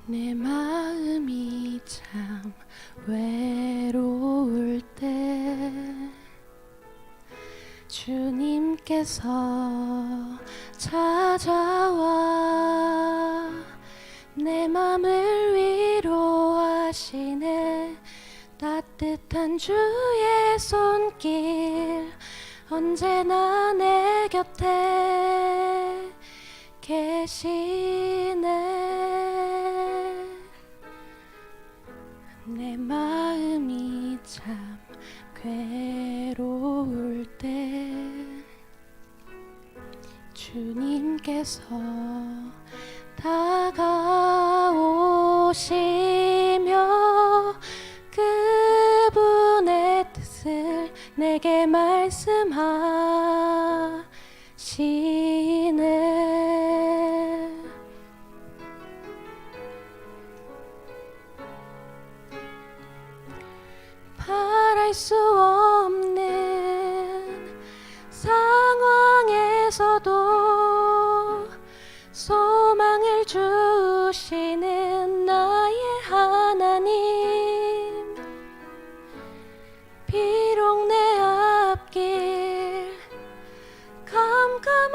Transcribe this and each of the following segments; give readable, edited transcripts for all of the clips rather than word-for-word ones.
내 마음이 참 외로울 때 주님께서 찾아와 내 맘을 위로하시네. 따뜻한 주의 손길 언제나 내 곁에 계시네. 내 마음이 참 괴로울 때 주님께서 다가오시며 그분의 뜻을 내게 말씀하시네. 바랄 수 없는 상황에서도 소망을 주시는 나의 하나님. 비록 내 앞길 깜깜하여도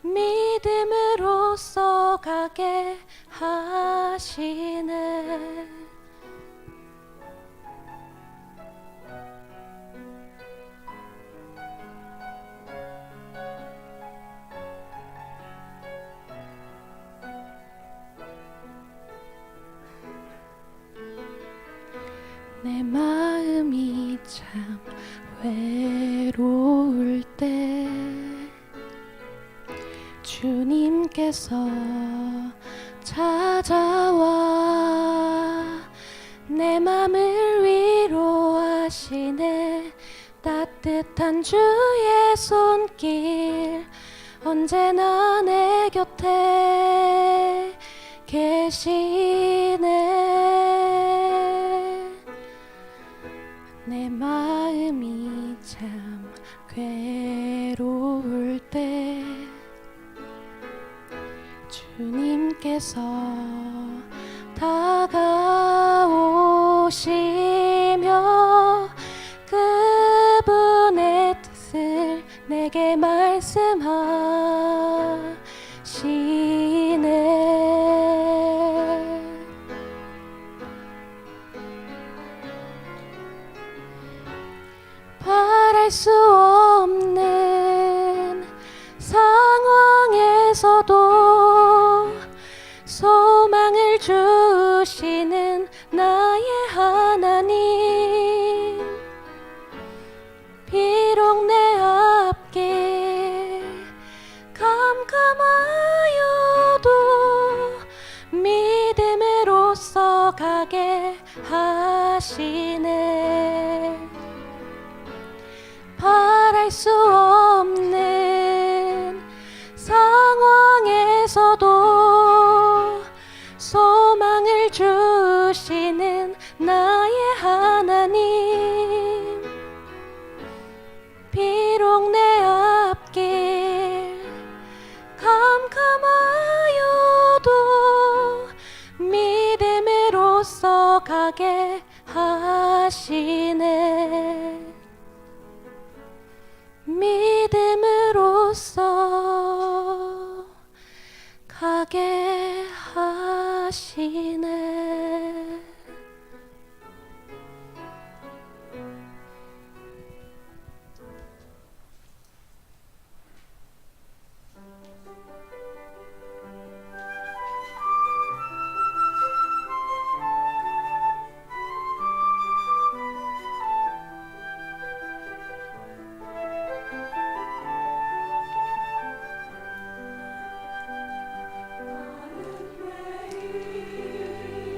믿음으로써 가게 하시네. 내 마음이 참 외로울 때 주님께서 찾아와 내 맘을 위로하시네. 따뜻한 주의 손길 언제나 내 곁에 계시네. 내 마음이 참 괴로울 때 주님께서 다가오시며 그분의 뜻을 내게 말씀하시네. 바랄 수 없는 상황에서도 소망을 주시는 나의 하나님. 비록 내 앞길 깜깜하여도 믿음으로써 가게 하시네. 바랄 수 없는 상황에서도 소망을 주시는 나의 하나님. 비록 내 앞길 깜깜하여도 믿음으로써 가게 하시네. 믿음으로써 가게 하시네. 나는 매일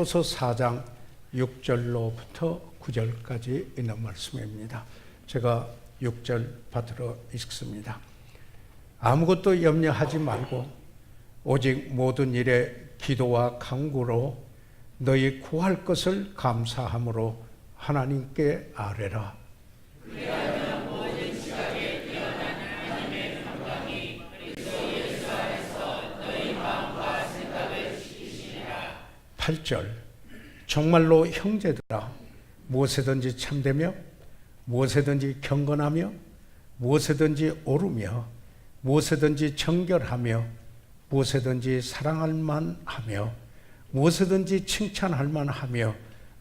빌립보서 4장 6절로부터 9절까지 있는 말씀입니다. 제가 6절 받들어 읽습니다. 아무것도 염려하지 말고 오직 모든 일에 기도와 간구로 너희 구할 것을 감사함으로 하나님께 아뢰라. 그리하면 모든 지각에 뛰어난 하나님의 평강이 그리스도 예수 안에서 너희 마음과 생각을 지키시리라. 8절 정말로 형제들아 무엇에든지 참되며 무엇에든지 경건하며 무엇에든지 오르며 무엇에든지 정결하며 무엇에든지 사랑할 만하며 무엇에든지 칭찬할 만하며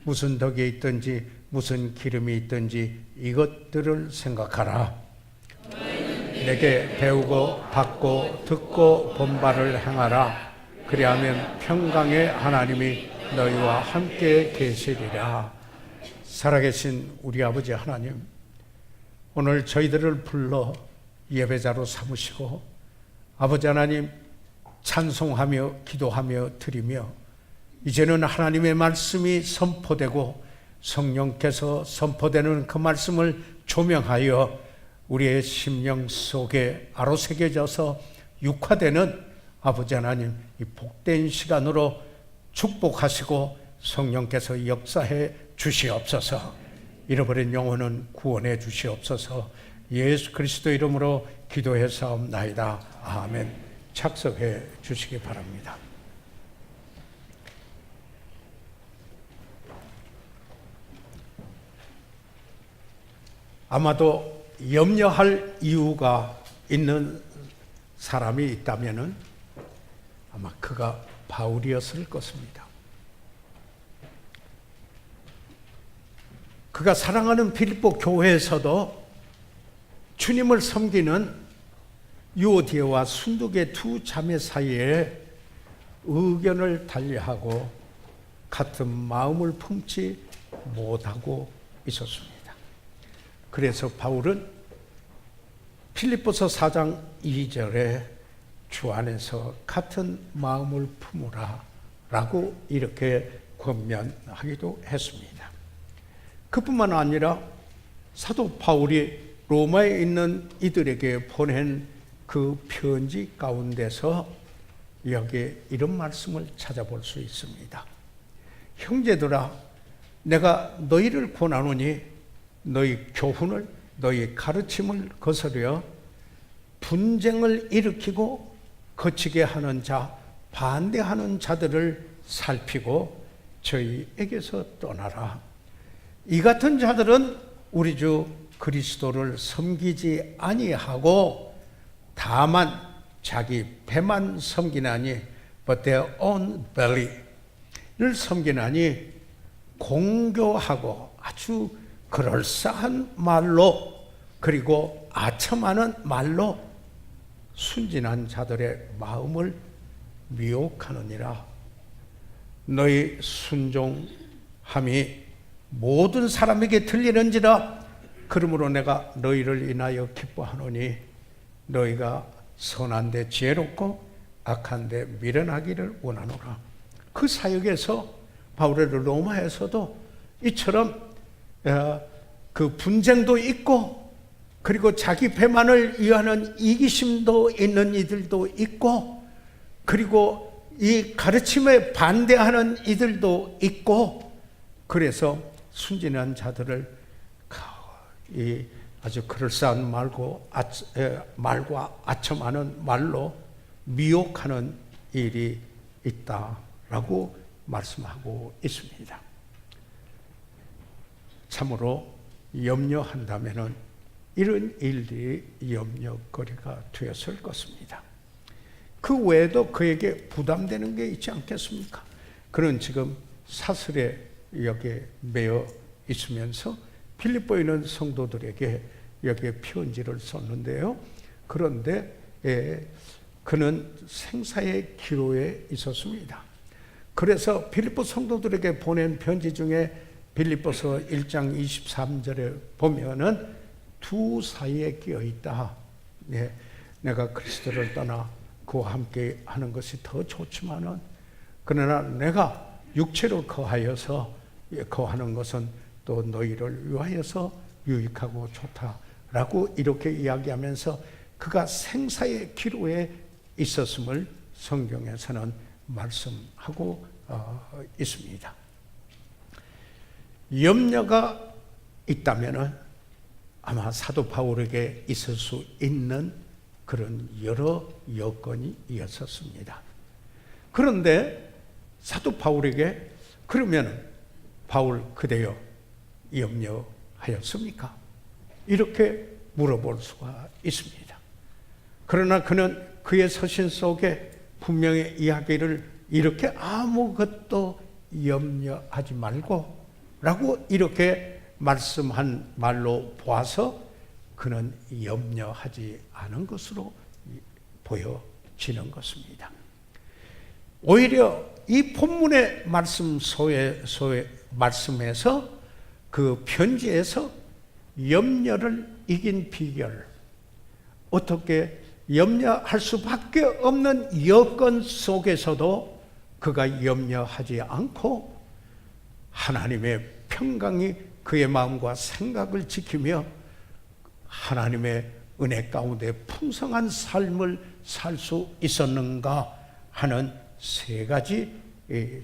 무슨 덕이 있든지 무슨 기름이 있든지 이것들을 생각하라. 내게 배우고 받고 듣고 본 바를 행하라. 그리하면 평강의 하나님이 너희와 함께 계시리라. 살아계신 우리 아버지 하나님, 오늘 저희들을 불러 예배자로 삼으시고 아버지 하나님 찬송하며 기도하며 드리며 이제는 하나님의 말씀이 선포되고 성령께서 선포되는 그 말씀을 조명하여 우리의 심령 속에 아로새겨져서 육화되는 아버지 하나님 이 복된 시간으로 축복하시고 성령께서 역사해 주시옵소서. 잃어버린 영혼은 구원해 주시옵소서. 예수 그리스도 이름으로 기도해 사옵나이다. 아멘. 착석해 주시기 바랍니다. 아마도 염려할 이유가 있는 사람이 있다면 아마 그가 바울이었을 것입니다. 그가 사랑하는 빌립보 교회에서도 주님을 섬기는 유오디아와 순두계 두 자매 사이에 의견을 달리하고 같은 마음을 품지 못하고 있었습니다. 그래서 바울은 필립보서 4장 2절에 주 안에서 같은 마음을 품으라 라고 이렇게 권면하기도 했습니다. 그뿐만 아니라 사도 바울이 로마에 있는 이들에게 보낸 그 편지 가운데서 여기에 이런 말씀을 찾아볼 수 있습니다. 형제들아, 내가 너희를 권하노니 너희 교훈을 너희 가르침을 거스려 분쟁을 일으키고 거치게 하는 자, 반대하는 자들을 살피고 저희에게서 떠나라. 이 같은 자들은 우리 주 그리스도를 섬기지 아니하고 다만 자기 배만 섬기나니 but their own belly를 섬기나니 공교하고 아주 그럴싸한 말로 그리고 아첨하는 말로 순진한 자들의 마음을 미혹하느니라. 너희 순종함이 모든 사람에게 들리는지라. 그러므로 내가 너희를 인하여 기뻐하노니 너희가 선한데 지혜롭고 악한데 미련하기를 원하노라. 그 사역에서 바울의 로마에서도 이처럼 그 분쟁도 있고 그리고 자기 배만을 위하는 이기심도 있는 이들도 있고 그리고 이 가르침에 반대하는 이들도 있고 그래서 순진한 자들을 이 아주 그럴싸한 말과 아첨하는 말로 미혹하는 일이 있다라고 말씀하고 있습니다. 참으로 염려한다면 이런 일들이 염려거리가 되었을 것입니다. 그 외에도 그에게 부담되는 게 있지 않겠습니까? 그는 지금 사슬에 여기에 매여 있으면서 필립보에 있는 성도들에게 여기에 편지를 썼는데요. 그런데 그는 생사의 기로에 있었습니다. 그래서 필립보 성도들에게 보낸 편지 중에 빌립보서 1장 23절에 보면은 두 사이에 끼어 있다. 내가 그리스도를 떠나 그와 함께 하는 것이 더 좋지만은 그러나 내가 육체로 거하는 것은 또 너희를 위하여서 유익하고 좋다라고 이렇게 이야기하면서 그가 생사의 기로에 있었음을 성경에서는 말씀하고 있습니다. 염려가 있다면 아마 사도 바울에게 있을 수 있는 그런 여러 여건이 있었습니다. 그런데 사도 바울에게 그러면 바울 그대여 염려하였습니까? 이렇게 물어볼 수가 있습니다. 그러나 그는 그의 서신 속에 분명히 이야기를 이렇게 아무것도 염려하지 말고 라고 이렇게 말씀한 말로 보아서 그는 염려하지 않은 것으로 보여지는 것입니다. 오히려 이 본문의 말씀에서 그 편지에서 염려를 이긴 비결, 어떻게 염려할 수밖에 없는 여건 속에서도 그가 염려하지 않고 하나님의 평강이 그의 마음과 생각을 지키며 하나님의 은혜 가운데 풍성한 삶을 살 수 있었는가 하는 세 가지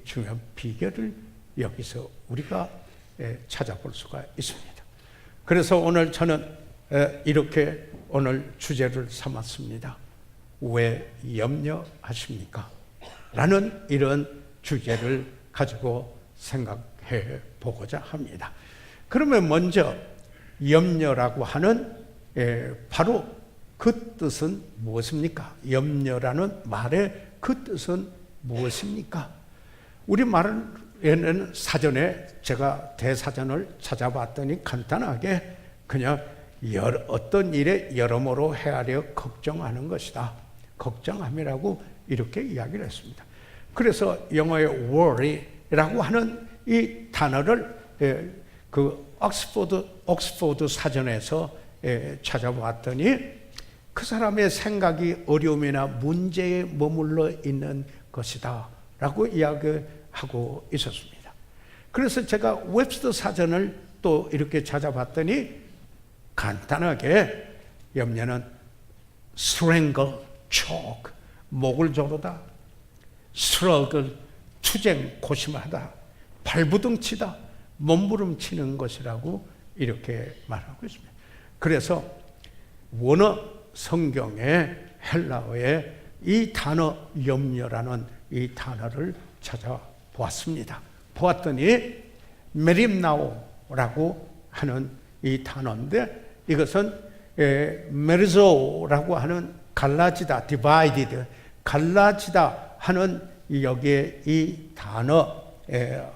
중요한 비결을 여기서 우리가 찾아볼 수가 있습니다. 그래서 오늘 저는 이렇게 오늘 주제를 삼았습니다. 왜 염려하십니까? 라는 이런 주제를 가지고 생각해 보고자 합니다. 그러면 먼저 염려라고 하는 바로 그 뜻은 무엇입니까? 염려라는 말의 그 뜻은 무엇입니까? 우리 말에는 사전에 제가 대사전을 찾아봤더니 간단하게 그냥 어떤 일에 여러모로 헤아려 걱정하는 것이다. 걱정함이라고 이렇게 이야기를 했습니다. 그래서 영어의 worry라고 하는 이 단어를 그 옥스포드 사전에서 찾아봤더니 그 사람의 생각이 어려움이나 문제에 머물러 있는 것이다 라고 이야기하고 있었습니다. 그래서 제가 웹스터 사전을 또 이렇게 찾아봤더니 간단하게 염려는 strangle, choke, 목을 조르다, struggle, 투쟁, 고심하다, 발부둥치다, 몸부림치는 것이라고 이렇게 말하고 있습니다. 그래서 원어 성경의 헬라어의 이 단어 염려라는 이 단어를 찾아보았습니다. 보았더니 메림나오라고 하는 이 단어인데 이것은 메르조라고 하는 갈라지다, divided, 갈라지다 하는 여기에 이 단어하고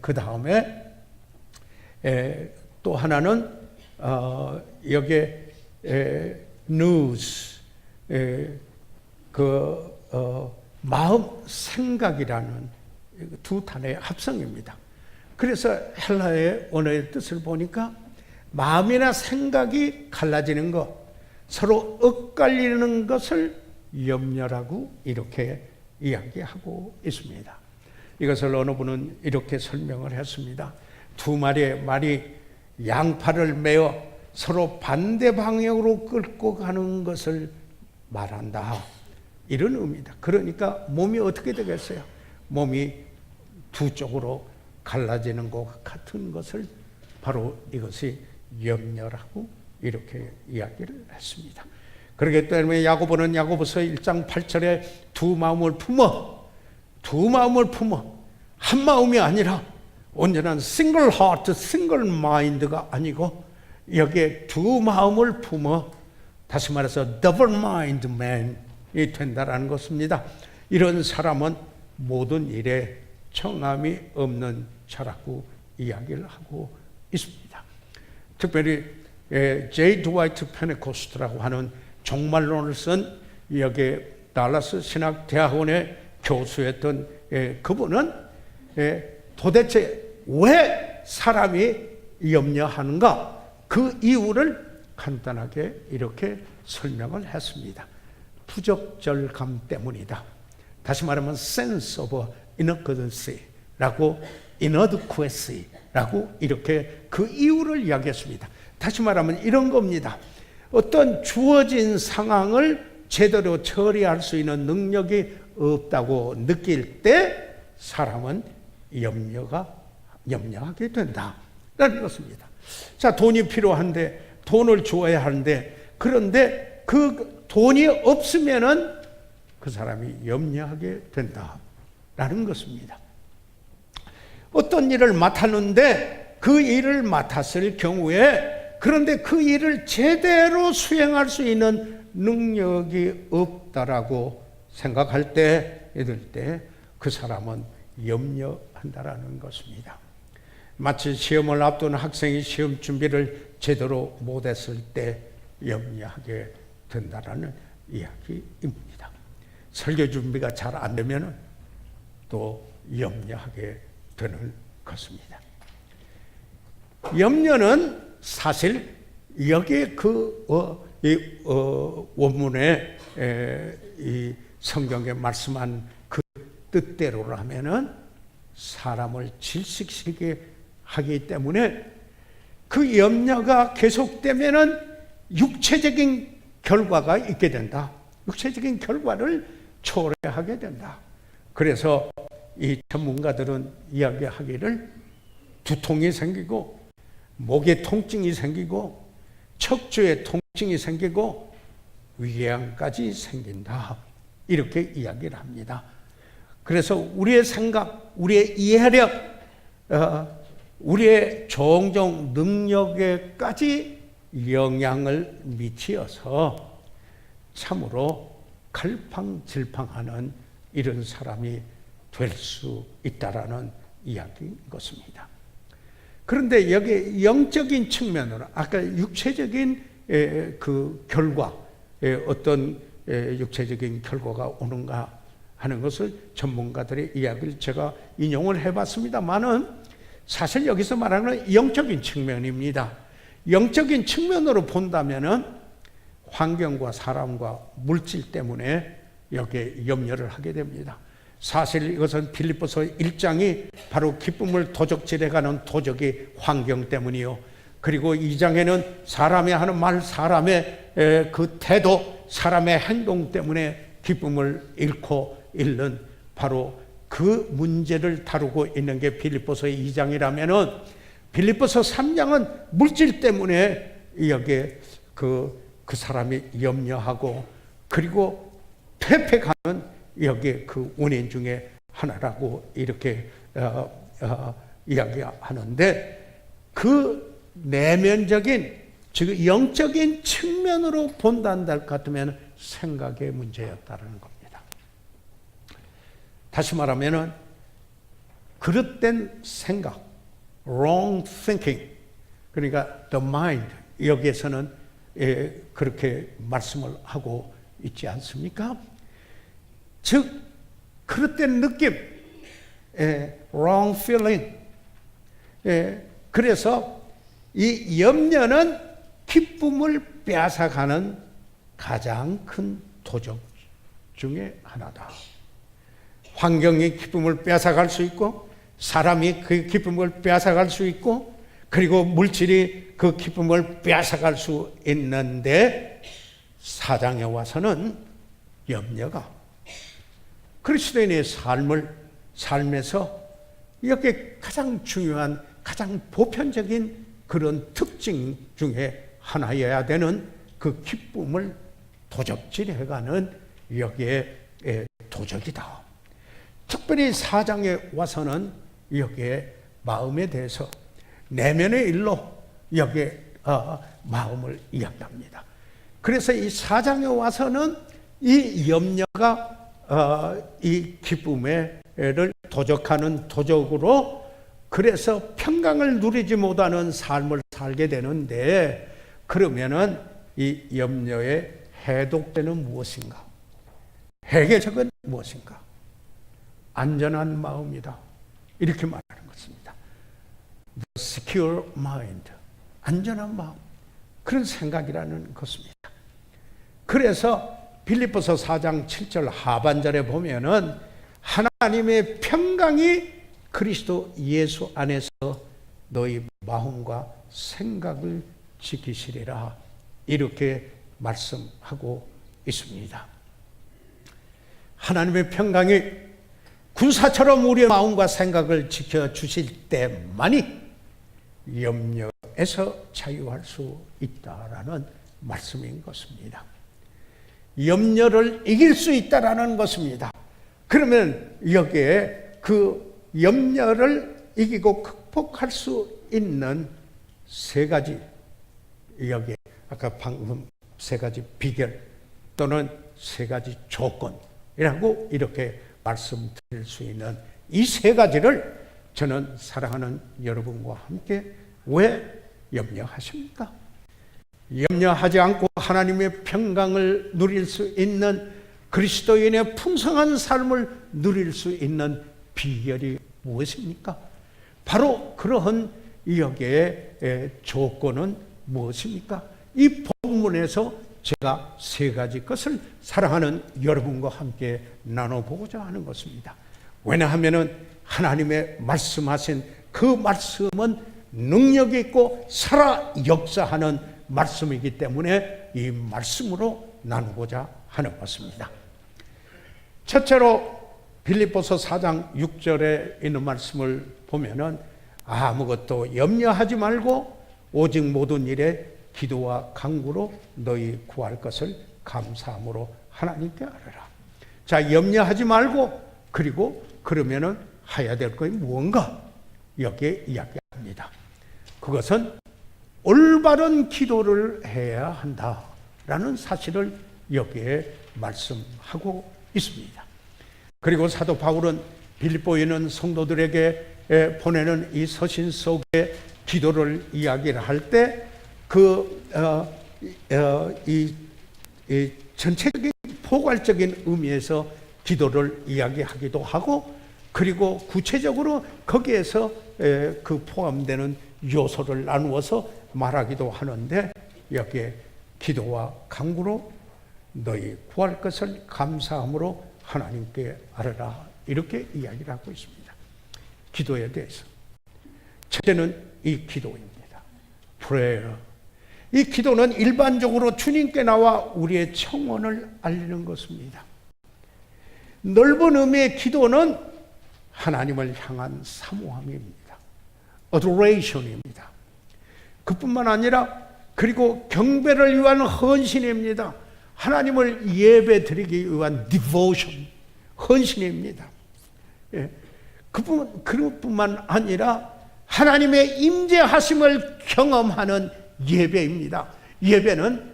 그 다음에 또 하나는 여기에 news, 마음, 생각이라는 두 단어의 합성입니다. 그래서 헬라의 언어의 뜻을 보니까 마음이나 생각이 갈라지는 것, 서로 엇갈리는 것을 염려라고 이렇게 이야기하고 있습니다. 이것을 어느 분은 이렇게 설명을 했습니다. 두 마리의 말이 양팔을 메어 서로 반대 방향으로 끌고 가는 것을 말한다. 이런 의미다. 그러니까 몸이 어떻게 되겠어요? 몸이 두 쪽으로 갈라지는 것 같은 것을 바로 이것이 염려라고 이렇게 이야기를 했습니다. 그렇기 때문에 야고보는 야고보서 1장 8절에 두 마음을 품어 한 마음이 아니라 온전한 single heart, single mind가 아니고 여기에 두 마음을 품어 다시 말해서 double mind man이 된다라는 것입니다. 이런 사람은 모든 일에 청함이 없는 자라고 이야기를 하고 있습니다. 특별히 J. 드와이트 페네코스트라고 하는 종말론을 쓴 여기 달라스 신학대학원의 교수였던 그분은 도대체 왜 사람이 염려하는가 그 이유를 간단하게 이렇게 설명을 했습니다. 부적절감 때문이다. 다시 말하면 sense of inadequacy라고 inadequacy라고 이렇게 그 이유를 이야기했습니다. 다시 말하면 이런 겁니다. 어떤 주어진 상황을 제대로 처리할 수 있는 능력이 없다고 느낄 때 사람은 염려하게 된다라는 것입니다. 자, 돈이 필요한데, 돈을 주어야 하는데, 그런데 그 돈이 없으면은 그 사람이 염려하게 된다라는 것입니다. 어떤 일을 맡았는데 그 일을 맡았을 경우에, 그런데 그 일을 제대로 수행할 수 있는 능력이 없다라고 생각할 때, 이럴 때 그 사람은 염려한다라는 것입니다. 마치 시험을 앞둔 학생이 시험 준비를 제대로 못했을 때 염려하게 된다라는 이야기입니다. 설교 준비가 잘 안 되면 또 염려하게 되는 것입니다. 염려는 사실 여기에 원문에 이 성경에 말씀한 그 뜻대로라면은 사람을 질식시키게 하기 때문에 그 염려가 계속되면은 육체적인 결과가 있게 된다. 육체적인 결과를 초래하게 된다. 그래서 이 전문가들은 이야기하기를 두통이 생기고 목에 통증이 생기고 척추에 통증이 생기고 위궤양까지 생긴다. 이렇게 이야기를 합니다. 그래서 우리의 생각, 우리의 이해력, 우리의 종종 능력에까지 영향을 미치어서 참으로 갈팡질팡하는 이런 사람이 될 수 있다라는 이야기인 것입니다. 그런데 여기 영적인 측면으로 아까 육체적인 그 결과, 어떤 육체적인 결과가 오는가 하는 것을 전문가들의 이야기를 제가 인용을 해봤습니다만은 사실 여기서 말하는 영적인 측면입니다. 영적인 측면으로 본다면은 환경과 사람과 물질 때문에 여기에 염려를 하게 됩니다. 사실 이것은 빌립보서 1장이 바로 기쁨을 도적질해가는 도적의 환경 때문이요. 그리고 2장에는 사람이 하는 말, 사람의 그 태도, 사람의 행동 때문에 기쁨을 잃는 바로 그 문제를 다루고 있는 게 빌립보서 2장이라면은 빌립보서 3장은 물질 때문에 여기에 그 사람이 염려하고 그리고 퇴폐가는 여기에 그 원인 중에 하나라고 이렇게 이야기하는데 그 내면적인 즉 영적인 측면으로 본다는 것 같으면 생각의 문제였다는 겁니다. 다시 말하면은 그릇된 생각, wrong thinking, 그러니까 the mind 여기에서는 그렇게 말씀을 하고 있지 않습니까? 즉 그릇된 느낌, wrong feeling. 그래서 이 염려는 기쁨을 빼앗아가는 가장 큰 도적 중에 하나다. 환경이 기쁨을 빼앗아갈 수 있고 사람이 그 기쁨을 빼앗아갈 수 있고 그리고 물질이 그 기쁨을 빼앗아갈 수 있는데 사장에 와서는 염려가 그리스도인의 삶에서 이렇게 가장 중요한 가장 보편적인 그런 특징 중에 하나여야 되는 그 기쁨을 도적질해가는 여기에 도적이다. 특별히 4장에 와서는 여기에 마음에 대해서 내면의 일로 여기에 마음을 이야기합니다. 그래서 이 4장에 와서는 이 염려가 이 기쁨을 도적하는 도적으로 그래서 평강을 누리지 못하는 삶을 살게 되는데 그러면은 이 염려의 해독되는 무엇인가? 해결책은 무엇인가? 안전한 마음이다. 이렇게 말하는 것입니다. The secure mind. 안전한 마음. 그런 생각이라는 것입니다. 그래서 빌립보서 4장 7절 하반절에 보면은 하나님의 평강이 그리스도 예수 안에서 너희 마음과 생각을 지키시리라 이렇게 말씀하고 있습니다. 하나님의 평강이 군사처럼 우리의 마음과 생각을 지켜주실 때만이 염려에서 자유할 수 있다라는 말씀인 것입니다. 염려를 이길 수 있다라는 것입니다. 그러면 여기에 그 염려를 이기고 극복할 수 있는 세 가지, 여기에 아까 방금 세 가지 비결 또는 세 가지 조건이라고 이렇게 말씀드릴 수 있는 이 세 가지를 저는 사랑하는 여러분과 함께 왜 염려하십니까? 염려하지 않고 하나님의 평강을 누릴 수 있는 그리스도인의 풍성한 삶을 누릴 수 있는 비결이 무엇입니까? 바로 그러한 여기에 조건은 무엇입니까? 이 본문에서 제가 세 가지 것을 사랑하는 여러분과 함께 나눠보고자 하는 것입니다. 왜냐하면 하나님의 말씀하신 그 말씀은 능력 있고 살아 역사하는 말씀이기 때문에 이 말씀으로 나누고자 하는 것입니다. 첫째로 빌립보서 4장 6절에 있는 말씀을 보면은 아무것도 염려하지 말고 오직 모든 일에 기도와 간구로 너희 구할 것을 감사함으로 하나님께 아뢰라. 자, 염려하지 말고 그리고 그러면은 해야 될 것이 무언가 여기에 이야기합니다. 그것은 올바른 기도를 해야 한다라는 사실을 여기에 말씀하고 있습니다. 그리고 사도 바울은 빌립보에 있는 성도들에게 보내는 이 서신 속에 기도를 이야기를 할 때 이 전체적인 포괄적인 의미에서 기도를 이야기하기도 하고 그리고 구체적으로 거기에서 그 포함되는 요소를 나누어서 말하기도 하는데 여기에 기도와 간구로 너희 구할 것을 감사함으로 하나님께 아뢰라 이렇게 이야기를 하고 있습니다. 기도에 대해서 첫째는 이 기도입니다. prayer. 이 기도는 일반적으로 주님께 나와 우리의 청원을 알리는 것입니다. 넓은 의미의 기도는 하나님을 향한 사모함입니다. adoration입니다. 그뿐만 아니라 그리고 경배를 위한 헌신입니다. 하나님을 예배 드리기 위한 devotion, 헌신입니다. 예. 그뿐만 아니라 하나님의 임재하심을 경험하는 예배입니다. 예배는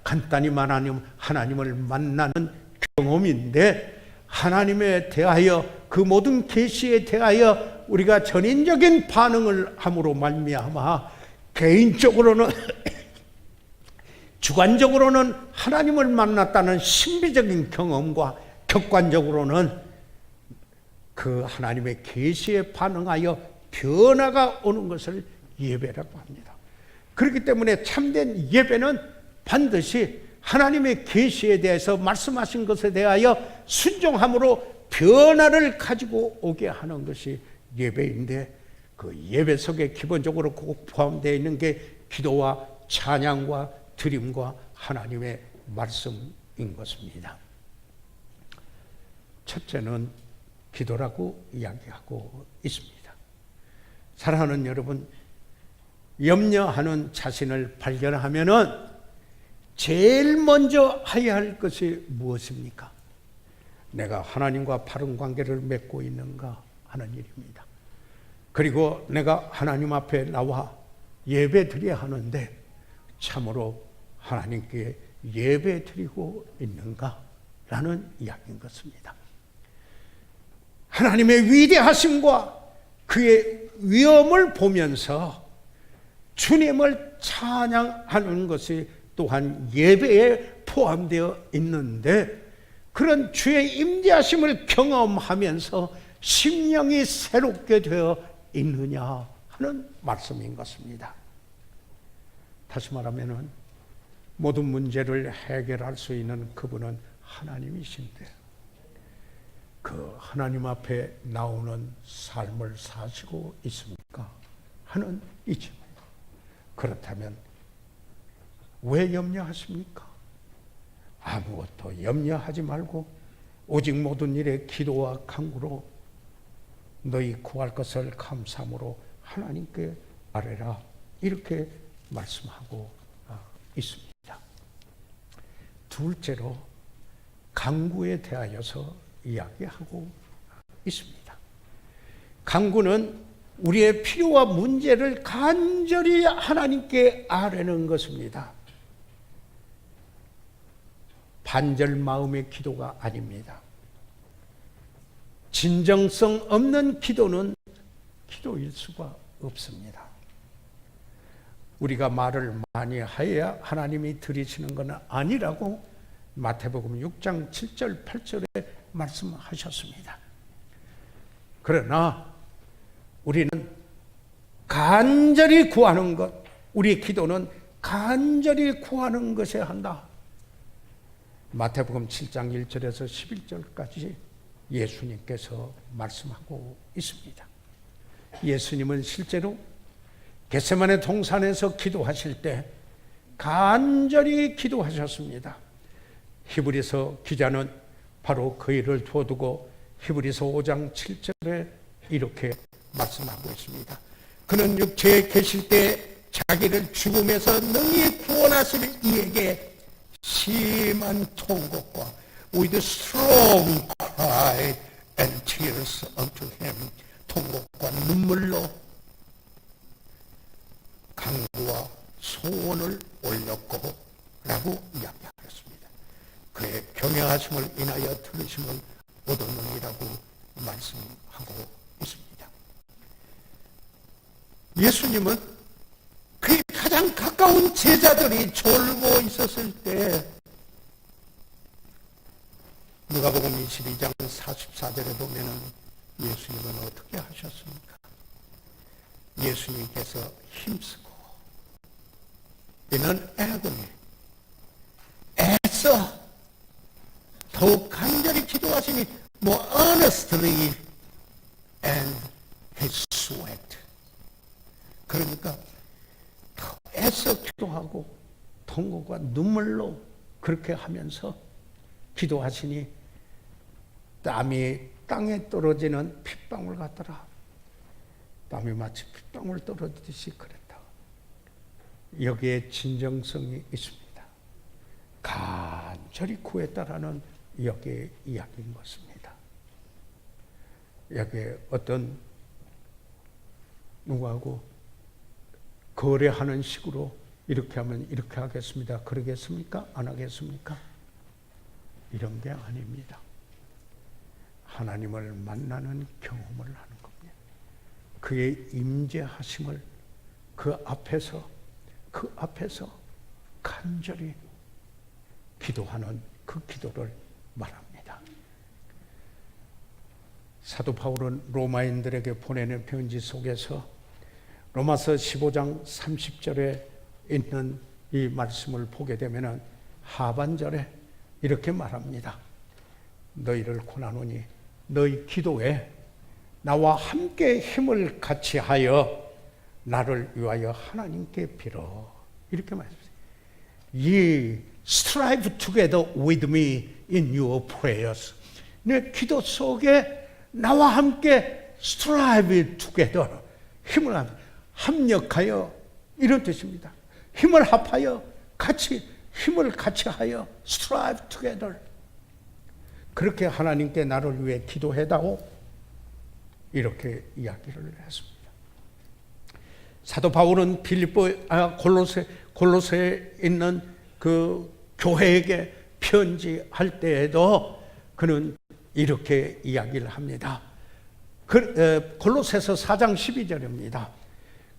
간단히 말하면 하나님을 만나는 경험인데 하나님에 대하여 그 모든 계시에 대하여 우리가 전인적인 반응을 함으로 말미암아 개인적으로는 주관적으로는 하나님을 만났다는 신비적인 경험과 객관적으로는 그 하나님의 계시에 반응하여 변화가 오는 것을 예배라고 합니다. 그렇기 때문에 참된 예배는 반드시 하나님의 계시에 대해서 말씀하신 것에 대하여 순종함으로 변화를 가지고 오게 하는 것이 예배인데 그 예배 속에 기본적으로 꼭 포함되어 있는 게 기도와 찬양과 드림과 하나님의 말씀인 것입니다. 첫째는 기도라고 이야기하고 있습니다. 사랑하는 여러분, 염려하는 자신을 발견하면은 제일 먼저 해야 할 것이 무엇입니까? 내가 하나님과 바른 관계를 맺고 있는가 하는 일입니다. 그리고 내가 하나님 앞에 나와 예배 드려야 하는데 참으로 하나님께 예배 드리고 있는가 라는 이야기인 것입니다. 하나님의 위대하심과 그의 위엄을 보면서 주님을 찬양하는 것이 또한 예배에 포함되어 있는데 그런 주의 임재하심을 경험하면서 심령이 새롭게 되어 있느냐 하는 말씀인 것입니다. 다시 말하면 모든 문제를 해결할 수 있는 그분은 하나님이신데 그 하나님 앞에 나오는 삶을 사시고 있습니까? 하는 이쯤. 그렇다면 왜 염려하십니까? 아무것도 염려하지 말고 오직 모든 일에 기도와 간구로 너희 구할 것을 감사함으로 하나님께 아뢰라. 이렇게 말씀하고 있습니다. 둘째로 간구에 대하여서 이야기하고 있습니다. 간구는 우리의 필요와 문제를 간절히 하나님께 아뢰는 것입니다. 반절 마음의 기도가 아닙니다. 진정성 없는 기도는 기도일 수가 없습니다. 우리가 말을 많이 하여야 하나님이 들으시는 건 아니라고 마태복음 6장 7절 8절에 말씀하셨습니다. 그러나 우리는 간절히 구하는 것, 우리 기도는 간절히 구하는 것에 한다. 마태복음 7장 1절에서 11절까지 예수님께서 말씀하고 있습니다. 예수님은 실제로 겟세마네 동산에서 기도하실 때 간절히 기도하셨습니다. 히브리서 기자는 바로 그 일을 두어두고 히브리서 5장 7절에 이렇게 말씀하고 있습니다. 그는 육체에 계실 때 자기를 죽음에서 능히 구원하실 이에게 심한 통곡과 with strong cry and tears unto him, 통곡과 눈물로 간구와 소원을 올렸고 라고 이야기하였습니다. 그의 경외하심을 인하여 들으심을 얻었느니라고 말씀하고 있습니다. 예수님은 그의 가장 가까운 제자들이 졸고 있었을 때 누가복음 22장 44절에 보면은 예수님은 어떻게 하셨습니까? 예수님께서 힘쓰고 이는 애군이 애써 더욱 간절히 기도하시니 more earnestly and his sweat. 그러니까 더 애써 기도하고 통곡과 눈물로 그렇게 하면서 기도하시니 땀이 땅에 떨어지는 핏방울 같더라. 땀이 마치 핏방울 떨어지듯이 그랬다. 여기에 진정성이 있습니다. 간절히 구했다라는 여기에 이야기인 것입니다. 여기에 어떤 누구하고 거래하는 식으로 이렇게 하면 이렇게 하겠습니다. 그러겠습니까? 안 하겠습니까? 이런 게 아닙니다. 하나님을 만나는 경험을 하는 겁니다. 그의 임재하심을 그 앞에서 간절히 기도하는 그 기도를 말합니다. 사도 바울은 로마인들에게 보내는 편지 속에서 로마서 15장 30절에 있는 이 말씀을 보게 되면 하반절에 이렇게 말합니다. 너희를 권하노니 너희 기도에 나와 함께 힘을 같이 하여 나를 위하여 하나님께 빌어. 이렇게 말했어요. Ye strive together with me in your prayers. 내 기도 속에 나와 함께 strive together. 힘을 합력하여 이런 뜻입니다. 힘을 합하여 힘을 같이 하여 strive together. 그렇게 하나님께 나를 위해 기도해다오. 이렇게 이야기를 했습니다. 사도 바울은 골로새에 있는 그 교회에게 편지할 때에도 그는 이렇게 이야기를 합니다. 골로새서 4장 12절입니다.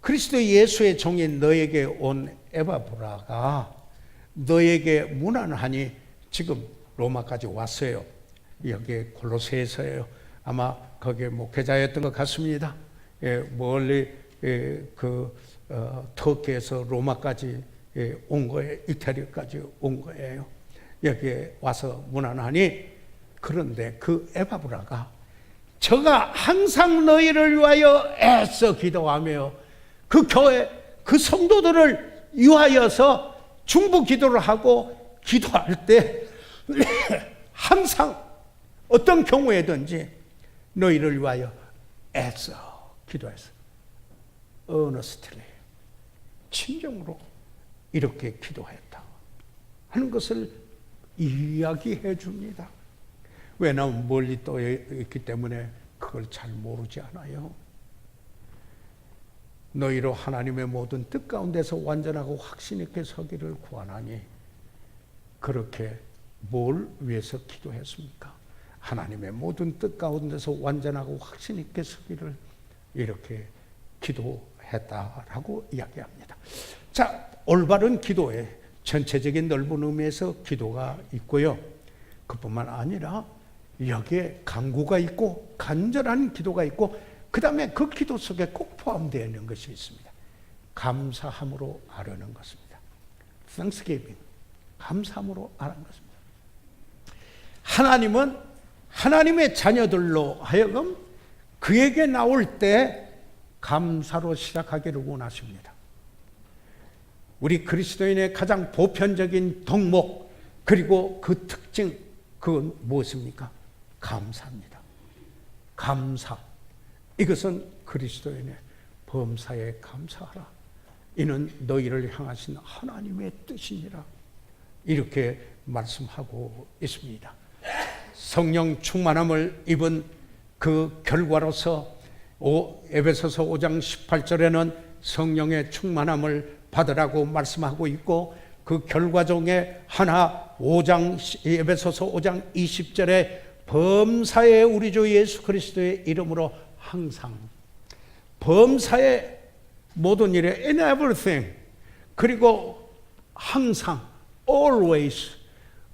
그리스도 예수의 종인 너에게 온 에바브라가 너에게 문안하니 지금 로마까지 왔어요. 여기 골로새에서예요. 아마 거기에 목회자였던 것 같습니다. 멀리 터키에서 로마까지 온 거예요. 이태리까지 온 거예요. 여기에 와서 문안하니 그런데 그 에바브라가 저가 항상 너희를 위하여 애써 기도하며 그 교회, 그 성도들을 위하여서 중보 기도를 하고 기도할 때 항상 어떤 경우에든지 너희를 위하여 애써 기도했어. earnestly, 진정으로 이렇게 기도했다 하는 것을 이야기해 줍니다. 왜냐하면 멀리 떠 있기 때문에 그걸 잘 모르지 않아요. 너희로 하나님의 모든 뜻 가운데서 완전하고 확신 있게 서기를 구하나니, 그렇게 뭘 위해서 기도했습니까? 하나님의 모든 뜻 가운데서 완전하고 확신 있게 서기를 이렇게 기도했다라고 이야기합니다. 자, 올바른 기도에 전체적인 넓은 의미에서 기도가 있고요. 그뿐만 아니라 여기에 간구가 있고 간절한 기도가 있고, 그 다음에 그 기도 속에 꼭 포함되어 있는 것이 있습니다. 감사함으로 아뢰는 것입니다. Thanksgiving, 감사함으로 아뢰는 것입니다. 하나님은 하나님의 자녀들로 하여금 그에게 나올 때 감사로 시작하기를 원하십니다. 우리 그리스도인의 가장 보편적인 덕목, 그리고 그 특징, 그건 무엇입니까? 감사입니다. 감사. 이것은 그리스도인의 범사에 감사하라. 이는 너희를 향하신 하나님의 뜻이니라. 이렇게 말씀하고 있습니다. 성령 충만함을 입은 그 결과로서 에베소서 5장 18절에는 성령의 충만함을 받으라고 말씀하고 있고, 그 결과 중에 하나 에베소서 5장 20절에 범사에 우리 주 예수 그리스도의 이름으로 항상, 범사의 모든 일에 in everything, 그리고 항상 always,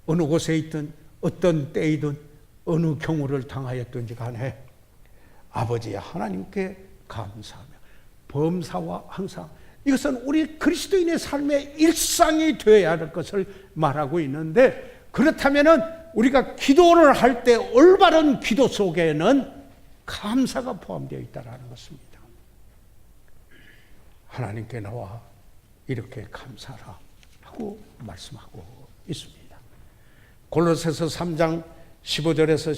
어느 곳에 있든 어떤 때이든 어느 경우를 당하였든지 간에 아버지 하나님께 감사하며, 범사와 항상, 이것은 우리 그리스도인의 삶의 일상이 되어야 할 것을 말하고 있는데, 그렇다면은 우리가 기도를 할 때 올바른 기도 속에는 감사가 포함되어 있다는 것입니다. 하나님께 나와 이렇게 감사하라 하고 말씀하고 있습니다. 골로새서 3장 15절에서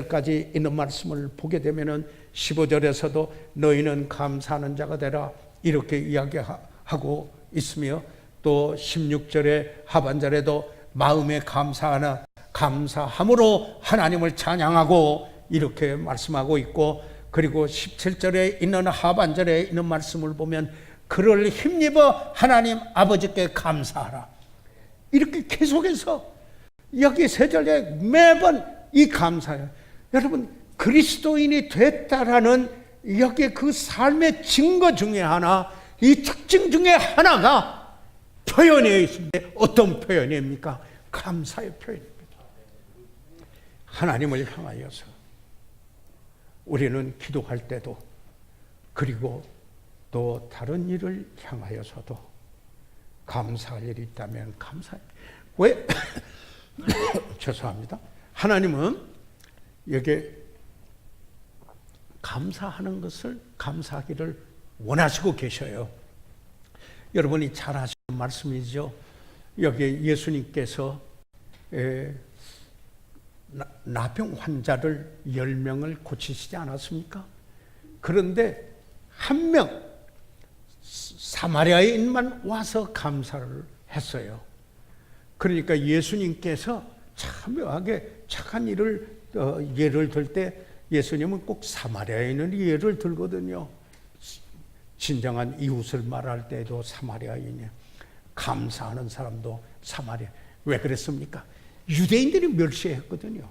17절까지 있는 말씀을 보게 되면은 15절에서도 너희는 감사하는 자가 되라 이렇게 이야기하고 있으며, 또 16절의 하반절에도 마음에 감사함으로 하나님을 찬양하고 이렇게 말씀하고 있고, 그리고 17절에 있는 하반절에 있는 말씀을 보면 그를 힘입어 하나님 아버지께 감사하라. 이렇게 계속해서 여기 세 절에 매번 이 감사예요. 여러분, 그리스도인이 됐다라는 여기 그 삶의 증거 중에 하나, 이 특징 중에 하나가 표현되어 있습니다. 어떤 표현입니까? 감사의 표현입니다. 하나님을 향하여서 우리는 기도할 때도, 그리고 또 다른 일을 향하여서도 감사할 일이 있다면 감사해요. 왜? 죄송합니다. 하나님은 여기 감사하는 것을, 감사하기를 원하시고 계셔요. 여러분이 잘 아시는 말씀이죠. 여기 예수님께서 나병 환자를 10명을 고치시지 않았습니까? 그런데 한 명, 사마리아인만 와서 감사를 했어요. 그러니까 예수님께서 참여하게 착한 일을 예를 들 때 예수님은 꼭 사마리아인을 예를 들거든요. 진정한 이웃을 말할 때도 사마리아인이에요. 감사하는 사람도 사마리아. 왜 그랬습니까? 유대인들이 멸시했거든요.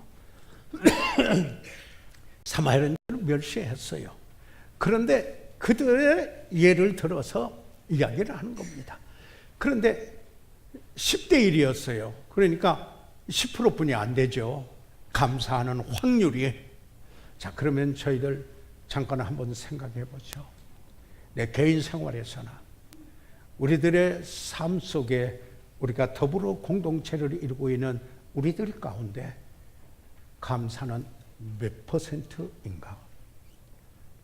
사마리아인들을 멸시했어요. 그런데 그들의 예를 들어서 이야기를 하는 겁니다. 그런데 10대 1이었어요. 그러니까 10%뿐이 안 되죠. 감사하는 확률이. 자, 그러면 저희들 잠깐 한번 생각해 보죠. 내 개인 생활에서나 우리들의 삶 속에 우리가 더불어 공동체를 이루고 있는 우리들 가운데 감사는 몇 %인가?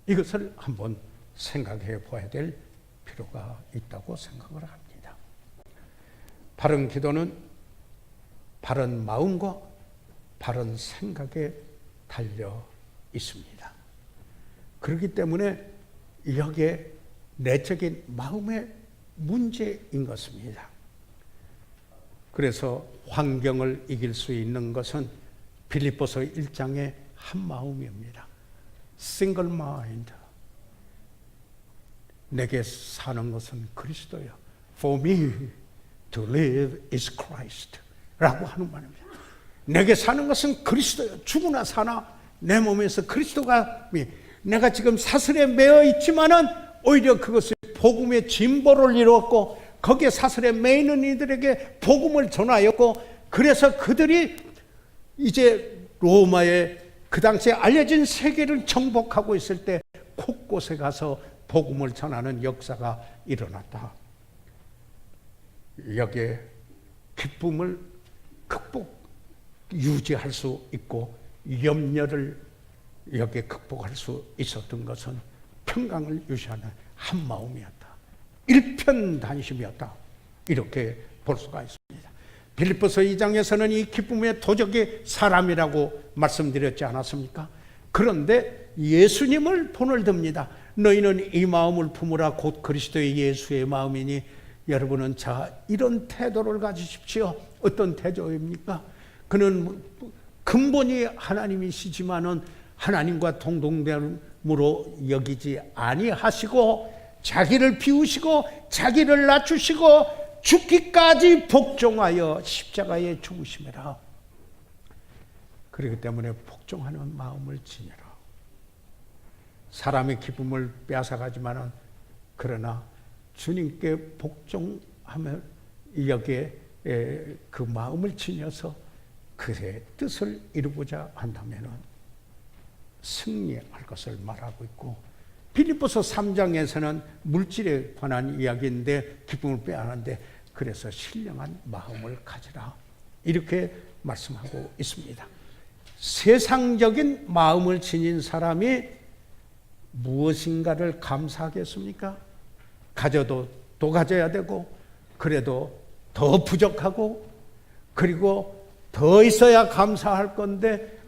이것을 한번 생각해 봐야 될 필요가 있다고 생각을 합니다. 바른 기도는 바른 마음과 바른 생각에 달려 있습니다. 그렇기 때문에 여기에 내적인 마음의 문제인 것입니다. 그래서 환경을 이길 수 있는 것은 빌립보서 1장의 한 마음입니다. Single mind. 내게 사는 것은 그리스도요. For me to live is Christ. 라고 하는 말입니다. 내게 사는 것은 그리스도요. 죽으나 사나 내 몸에서 그리스도가, 내가 지금 사슬에 매어 있지만은 오히려 그것이 복음의 진보를 이루었고, 거기에 사슬에 매어 있는 이들에게 복음을 전하였고, 그래서 그들이 이제 로마의 그 당시에 알려진 세계를 정복하고 있을 때 곳곳에 가서 복음을 전하는 역사가 일어났다. 여기에 기쁨을 유지할 수 있고 염려를 여기에 극복할 수 있었던 것은 평강을 유지하는 한 마음이었다. 일편단심이었다. 이렇게 볼 수가 있습니다. 빌립보서 2장에서는 이 기쁨의 도적이 사람이라고 말씀드렸지 않았습니까? 그런데 예수님을 본을 듭니다. 너희는 이 마음을 품으라 곧 그리스도의 예수의 마음이니. 여러분은 자 이런 태도를 가지십시오. 어떤 태도입니까? 그는 근본이 하나님이시지만은 하나님과 동등됨으로 여기지 아니하시고 자기를 비우시고 자기를 낮추시고 죽기까지 복종하여 십자가에 죽으심이라. 그렇기 때문에 복종하는 마음을 지니라. 사람의 기쁨을 빼앗아가지만은 그러나 주님께 복종하며 여기에 그 마음을 지녀서 그의 뜻을 이루고자 한다면은 승리할 것을 말하고 있고, 빌립보서 3장에서는 물질에 관한 이야기인데 기쁨을 빼앗는데 그래서 신령한 마음을 가지라 이렇게 말씀하고 있습니다. 세상적인 마음을 지닌 사람이 무엇인가를 감사하겠습니까? 가져도 또 가져야 되고 그래도 더 부족하고 그리고 더 있어야 감사할 건데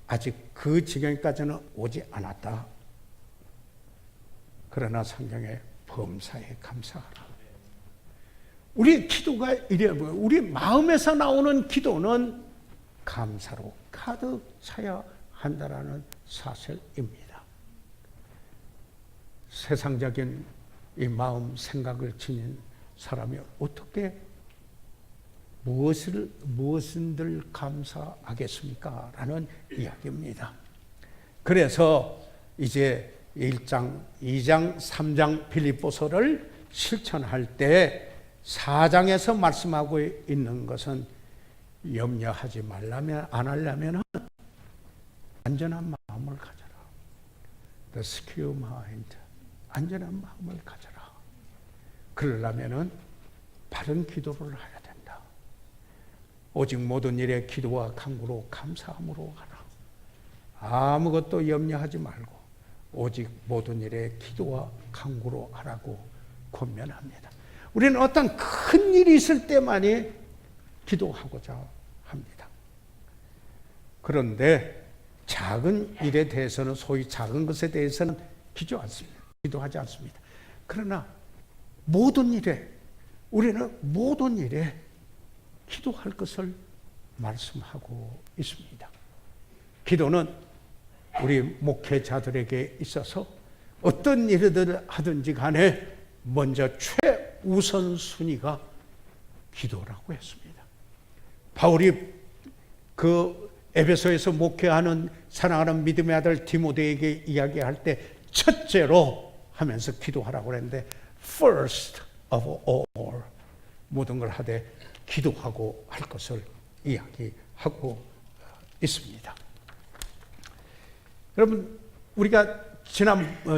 아직 그 지경까지는 오지 않았다. 그러나 성경에 범사에 감사하라. 우리 기도가 이래 보여요. 우리 마음에서 나오는 기도는 감사로 가득 차야 한다라는 사실입니다. 세상적인 이 마음 생각을 지닌 사람이 어떻게 무엇인들 감사하겠습니까? 라는 이야기입니다. 그래서 이제 1장, 2장, 3장 빌립보서를 실천할 때 4장에서 말씀하고 있는 것은 염려하지 말라면 안 하려면 안전한 마음을 가져라. The secure mind. 안전한 마음을 가져라. 그러려면은 바른 기도를 해야 된다. 오직 모든 일에 기도와 간구로 감사함으로 하라. 아무것도 염려하지 말고 오직 모든 일에 기도와 간구로 하라고 권면합니다. 우리는 어떤 큰 일이 있을 때만이 기도하고자 합니다. 그런데 작은 일에 대해서는, 소위 작은 것에 대해서는 기도하지 않습니다. 그러나 모든 일에, 우리는 모든 일에 기도할 것을 말씀하고 있습니다. 기도는 우리 목회자들에게 있어서 어떤 일을 하든지 간에 먼저 최우선순위가 기도라고 했습니다. 바울이 그 에베소에서 목회하는 사랑하는 믿음의 아들 디모데에게 이야기할 때 첫째로 하면서 기도하라고 그랬는데 first of all, 모든 걸 하되 기도하고 할 것을 이야기하고 있습니다. 여러분, 우리가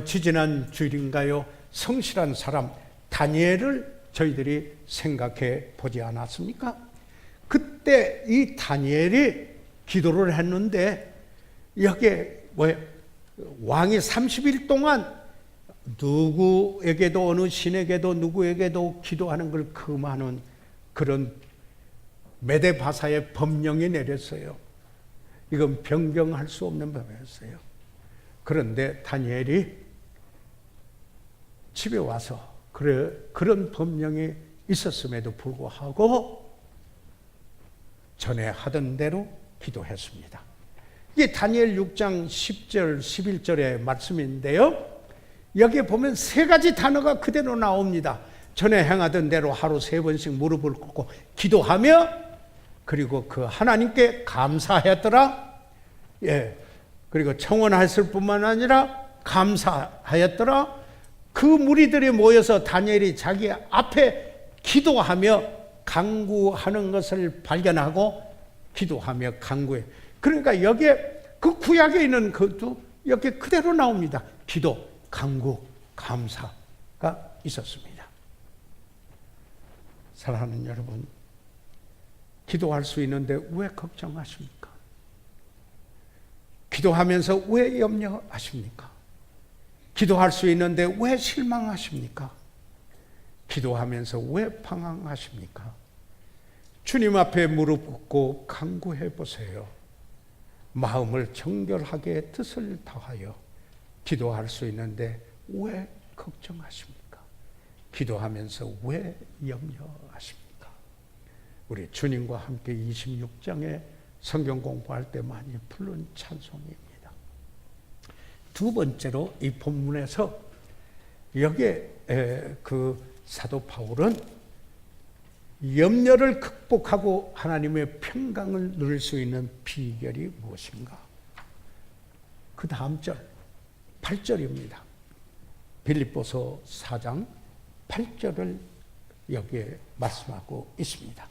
지지난 주일인가요? 성실한 사람 다니엘을 저희들이 생각해 보지 않았습니까? 그때 이 다니엘이 기도를 했는데 여기에 왕이 30일 동안 누구에게도 어느 신에게도 누구에게도 기도하는 걸 금하는 그런 메데바사의 법령이 내렸어요. 이건 변경할 수 없는 법이었어요. 그런데 다니엘이 집에 와서 그런 법령이 있었음에도 불구하고 전에 하던 대로 기도했습니다. 이게 다니엘 6장 10절, 11절의 말씀인데요. 여기에 보면 세 가지 단어가 그대로 나옵니다. 전에 행하던 대로 하루 3번씩 무릎을 꿇고 기도하며 그리고 그 하나님께 감사하였더라. 예. 그리고 청원했을 뿐만 아니라 감사하였더라. 그 무리들이 모여서 다니엘이 자기 앞에 기도하며 간구하는 것을 발견하고 기도하며 간구해. 그러니까 여기에 그 구약에 있는 것도 여기 그대로 나옵니다. 기도, 간구, 감사가 있었습니다. 사랑하는 여러분, 기도할 수 있는데 왜 걱정하십니까? 기도하면서 왜 염려하십니까? 기도할 수 있는데 왜 실망하십니까? 기도하면서 왜 방황하십니까? 주님 앞에 무릎 꿇고 간구해 보세요. 마음을 정결하게 뜻을 다하여 기도할 수 있는데 왜 걱정하십니까? 기도하면서 왜 염려하십니까? 우리 주님과 함께 26장에 성경 공부할 때 많이 부른 찬송입니다. 두 번째로 이 본문에서 여기에 그 사도 바울은 염려를 극복하고 하나님의 평강을 누릴 수 있는 비결이 무엇인가? 그 다음 절 8절입니다. 빌립보서 4장 8절을 여기에 말씀하고 있습니다.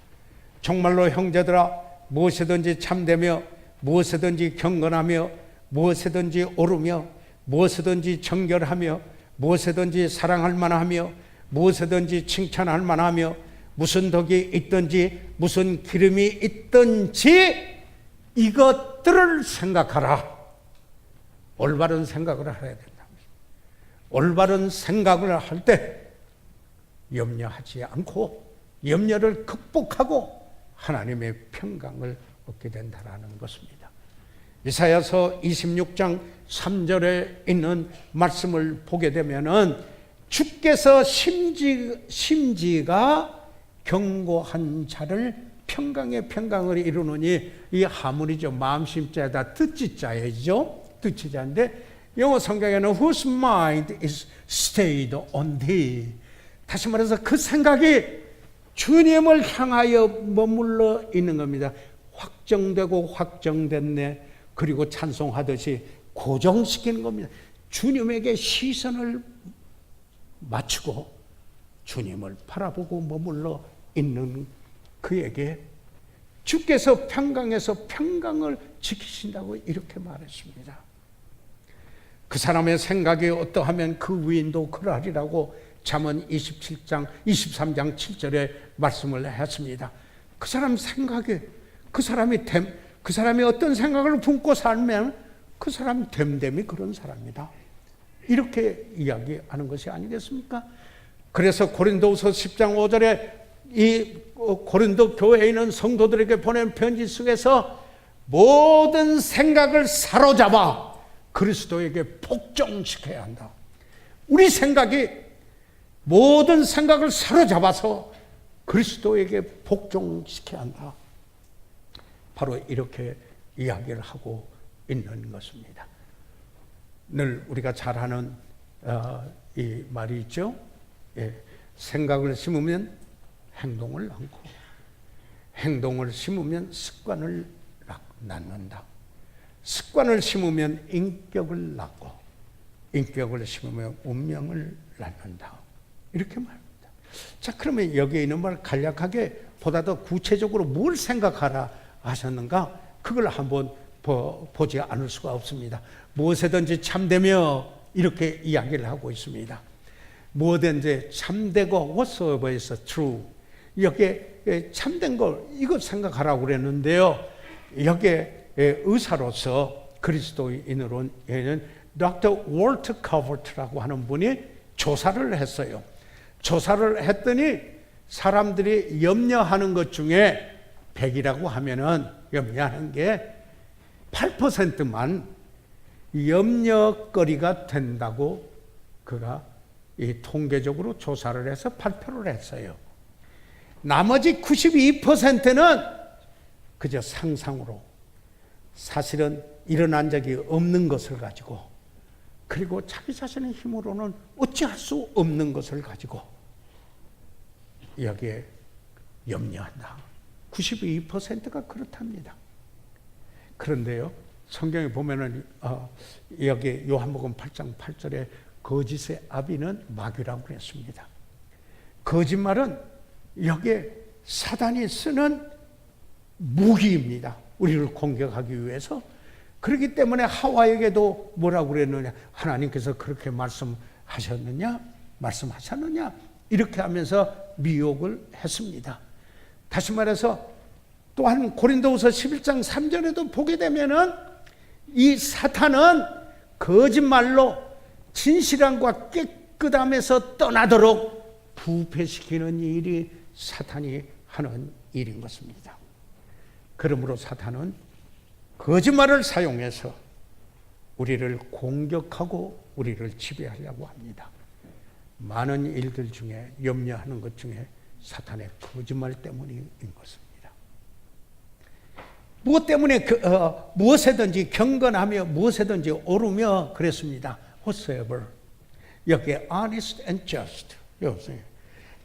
정말로 형제들아 무엇이든지 참되며 무엇이든지 경건하며 무엇이든지 옳으며 무엇이든지 정결하며 무엇이든지 사랑할 만하며 무엇이든지 칭찬할 만하며 무슨 덕이 있든지 무슨 기름이 있든지 이것들을 생각하라. 올바른 생각을 해야 된다. 올바른 생각을 할 때 염려하지 않고 염려를 극복하고 하나님의 평강을 얻게 된다는 것입니다. 이사야서 26장 3절에 있는 말씀을 보게 되면은 주께서 심지가 경고한 자를 평강의 평강을 이루느니, 이 하물이죠. 마음심자에다 뜻지자이죠. 뜻지자인데 영어 성경에는 whose mind is stayed on thee. 다시 말해서 그 생각이 주님을 향하여 머물러 있는 겁니다. 확정되고 확정됐네. 그리고 찬송하듯이 고정시키는 겁니다. 주님에게 시선을 맞추고 주님을 바라보고 머물러 있는 그에게 주께서 평강에서 평강을 지키신다고 이렇게 말했습니다. 그 사람의 생각이 어떠하면 그 위인도 그러하리라고 잠언 23장 7절에 말씀을 했습니다. 그 사람 생각에 그 사람이 어떤 생각을 품고 살면 그 사람 됨됨이 그런 사람이다. 이렇게 이야기하는 것이 아니겠습니까? 그래서 고린도후서 10장 5절에 이 고린도 교회에 있는 성도들에게 보낸 편지 속에서 모든 생각을 사로잡아 그리스도에게 복종시켜야 한다. 우리 생각이 모든 생각을 사로잡아서 그리스도에게 복종시켜야 한다. 바로 이렇게 이야기를 하고 있는 것입니다. 늘 우리가 잘 하는 이 말이 있죠. 예, 생각을 심으면 행동을 낳고 행동을 심으면 습관을 낳는다. 습관을 심으면 인격을 낳고 인격을 심으면 운명을 낳는다. 이렇게 말합니다. 자, 그러면 여기에 있는 말 간략하게 보다 더 구체적으로 뭘 생각하라 하셨는가? 그걸 한번 보지 않을 수가 없습니다. 무엇이든지 참되며 이렇게 이야기를 하고 있습니다. 뭐든지 참되고 whatsoever is true. 여기에 참된 걸 이거 생각하라고 그랬는데요. 여기에 의사로서 그리스도인으로는 Dr. 월트 커버트라고 하는 분이 조사를 했어요. 조사를 했더니 사람들이 염려하는 것 중에 100이라고 하면은 염려하는 게 8%만 염려거리가 된다고 그가 이 통계적으로 조사를 해서 발표를 했어요. 나머지 92%는 그저 상상으로 사실은 일어난 적이 없는 것을 가지고 그리고 자기 자신의 힘으로는 어찌할 수 없는 것을 가지고 여기에 염려한다. 92%가 그렇답니다. 그런데요, 성경에 보면은 여기 요한복음 8장 8절에 거짓의 아비는 마귀라고 그랬습니다. 거짓말은 여기에 사단이 쓰는 무기입니다. 우리를 공격하기 위해서. 그렇기 때문에 하와에게도 뭐라고 그랬느냐? 하나님께서 그렇게 말씀하셨느냐? 이렇게 하면서 미혹을 했습니다. 다시 말해서 또한 고린도후서 11장 3절에도 보게 되면은 이 사탄은 거짓말로 진실함과 깨끗함에서 떠나도록 부패시키는 일이 사탄이 하는 일인 것입니다. 그러므로 사탄은 거짓말을 사용해서 우리를 공격하고 우리를 지배하려고 합니다. 많은 일들 중에 염려하는 것 중에 사탄의 거짓말 때문인 것입니다. 무엇 때문에 무엇에든지 경건하며 무엇에든지 오르며 그랬습니다. Whatsoever. 여기에 honest and just. 여보세요.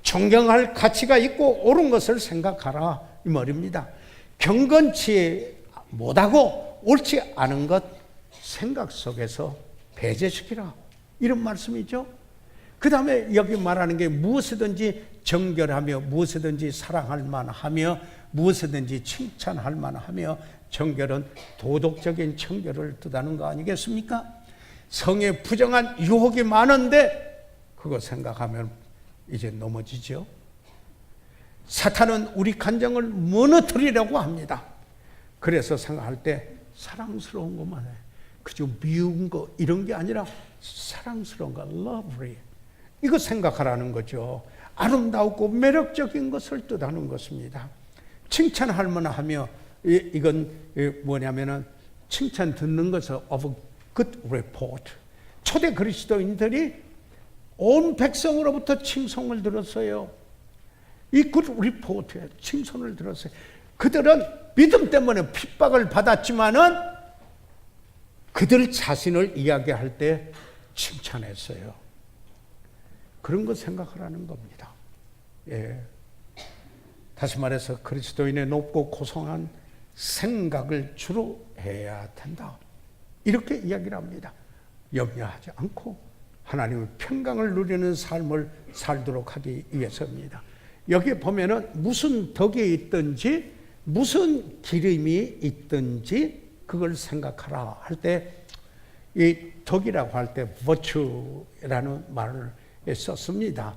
존경할 가치가 있고 옳은 것을 생각하라 이 말입니다. 경건치 못하고 옳지 않은 것 생각 속에서 배제시키라 이런 말씀이죠. 그 다음에 여기 말하는 게 무엇이든지 정결하며 무엇이든지 사랑할 만하며 무엇이든지 칭찬할 만하며 정결은 도덕적인 청결을 뜻하는 거 아니겠습니까? 성에 부정한 유혹이 많은데 그거 생각하면 이제 넘어지죠. 사탄은 우리 감정을 무너뜨리려고 합니다. 그래서 생각할 때 사랑스러운 것만 해. 그저 미운 거 이런 게 아니라 사랑스러운 거, lovely. 이거 생각하라는 거죠. 아름답고 매력적인 것을 뜻하는 것입니다. 칭찬할 만하며 이건 뭐냐면은 칭찬 듣는 것을 of good report. 초대 그리스도인들이 온 백성으로부터 칭송을 들었어요. 이 good report에 칭송을 들었어요. 그들은 믿음 때문에 핍박을 받았지만은 그들 자신을 이야기할 때 칭찬했어요. 그런 거 생각하라는 겁니다. 예. 다시 말해서 그리스도인의 높고 고상한 생각을 주로 해야 된다. 이렇게 이야기를 합니다. 염려하지 않고 하나님의 평강을 누리는 삶을 살도록 하기 위해서입니다. 여기에 보면은 무슨 덕이 있든지 무슨 기름이 있든지 그걸 생각하라 할 때 이 덕이라고 할 때 virtue라는 말을 썼습니다.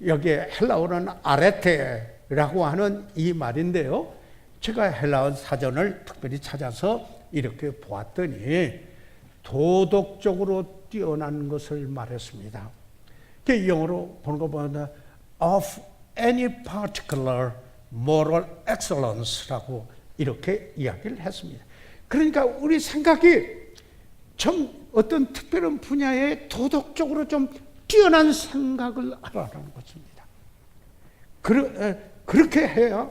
여기에 헬라어는 아레테라고 하는 이 말인데요. 제가 헬라어 사전을 특별히 찾아서 이렇게 보았더니 도덕적으로 뛰어난 것을 말했습니다. 영어로 보는 것보다 of any particular moral excellence라고 이렇게 이야기를 했습니다. 그러니까 우리 생각이 좀 어떤 특별한 분야에 도덕적으로 좀 뛰어난 생각을 하라는 것입니다. 그렇게 해야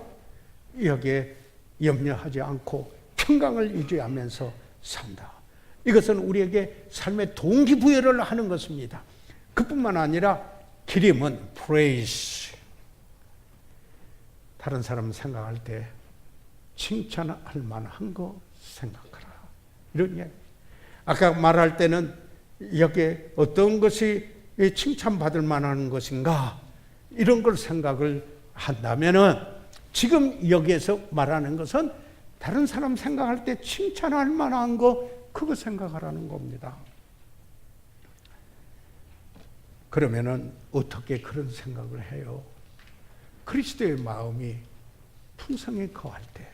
여기에 염려하지 않고 평강을 유지하면서 산다. 이것은 우리에게 삶의 동기부여를 하는 것입니다. 그뿐만 아니라 기림은 praise. 다른 사람 생각할 때 칭찬할 만한 거 생각하라. 이런 이야기. 아까 말할 때는 여기에 어떤 것이 칭찬받을 만한 것인가 이런 걸 생각을 한다면은 지금 여기에서 말하는 것은 다른 사람 생각할 때 칭찬할 만한 거 그거 생각하라는 겁니다. 그러면은 어떻게 그런 생각을 해요? 그리스도의 마음이 풍성히 거할 때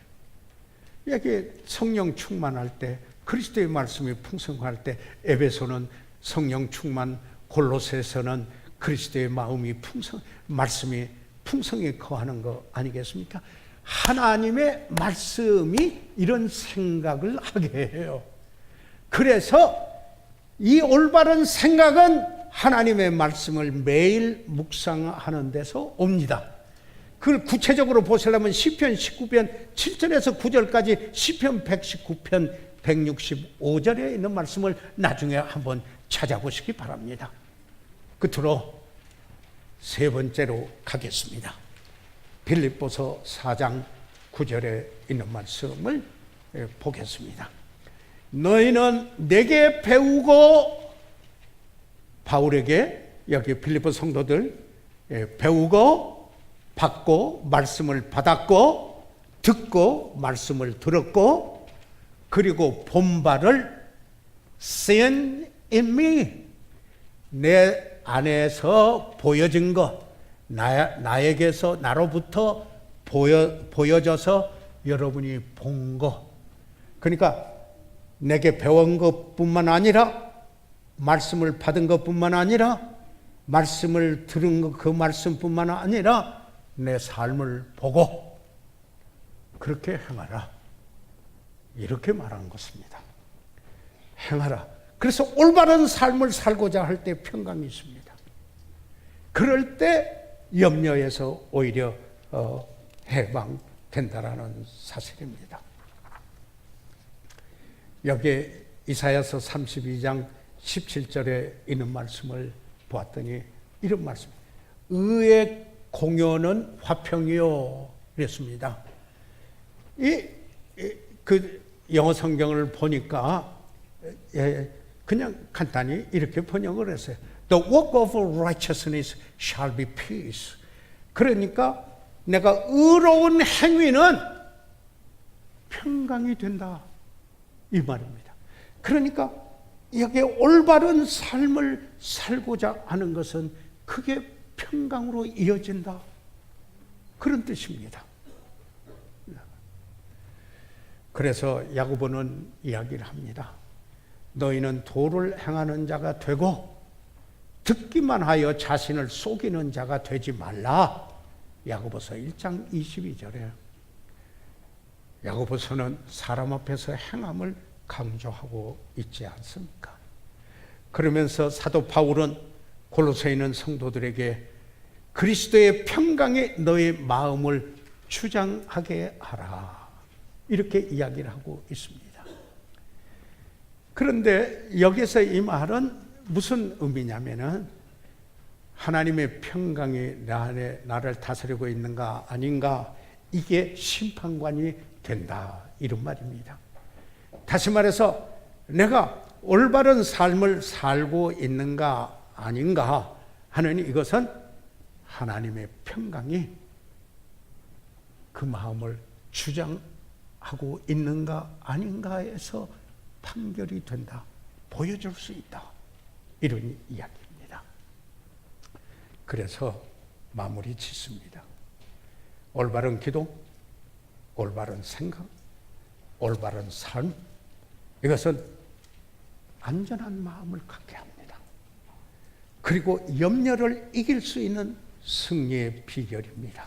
여기 성령 충만할 때, 그리스도의 말씀이 풍성할 때, 에베소는 성령 충만, 골로새서는 그리스도의 마음이 말씀이 풍성히 거하는 거 아니겠습니까? 하나님의 말씀이 이런 생각을 하게 해요. 그래서 이 올바른 생각은 하나님의 말씀을 매일 묵상하는 데서 옵니다. 그걸 구체적으로 보시려면 시편 19편 7절에서 9절까지 시편 119편 165절에 있는 말씀을 나중에 한번 찾아보시기 바랍니다. 끝으로 세 번째로 가겠습니다. 빌립보서 4장 9절에 있는 말씀을 보겠습니다. 너희는 내게 배우고, 바울에게 여기 빌립보 성도들 배우고 받고 말씀을 받았고 듣고 말씀을 들었고 그리고 본바를 seen in me, 내 안에서 보여진 것, 나에게서 나로부터 보여져서 여러분이 본 것, 그러니까 내게 배운 것뿐만 아니라 말씀을 받은 것뿐만 아니라 말씀을 들은 것, 그 말씀뿐만 아니라 내 삶을 보고 그렇게 행하라, 이렇게 말한 것입니다. 행하라. 그래서 올바른 삶을 살고자 할 때 평강이 있습니다. 그럴 때 염려에서 오히려 해방된다라는 사실입니다. 여기 이사야서 32장 17절에 있는 말씀을 보았더니 이런 말씀, 의의 공효는 화평이요 이랬습니다. 그 영어 성경을 보니까 그냥 간단히 이렇게 번역을 했어요. The work of righteousness shall be peace. 그러니까 내가 의로운 행위는 평강이 된다, 이 말입니다. 그러니까 여기에 올바른 삶을 살고자 하는 것은 그게 평강으로 이어진다, 그런 뜻입니다. 그래서 야고보는 이야기를 합니다. 너희는 도를 행하는 자가 되고 듣기만 하여 자신을 속이는 자가 되지 말라. 야고보서 1장 22절에 야고보서는 사람 앞에서 행함을 강조하고 있지 않습니까? 그러면서 사도 바울은 골로새에 있는 성도들에게 그리스도의 평강이 너의 마음을 주장하게 하라, 이렇게 이야기를 하고 있습니다. 그런데 여기서 이 말은 무슨 의미냐면은 하나님의 평강이 나를 다스리고 있는가 아닌가, 이게 심판관이 된다, 이런 말입니다. 다시 말해서 내가 올바른 삶을 살고 있는가 아닌가 하는 이것은 하나님의 평강이 그 마음을 주장하고 있는가 아닌가에서 판결이 된다, 보여줄 수 있다, 이런 이야기입니다. 그래서 마무리 짓습니다. 올바른 기도, 올바른 생각, 올바른 삶, 이것은 안전한 마음을 갖게 합니다. 그리고 염려를 이길 수 있는 승리의 비결입니다.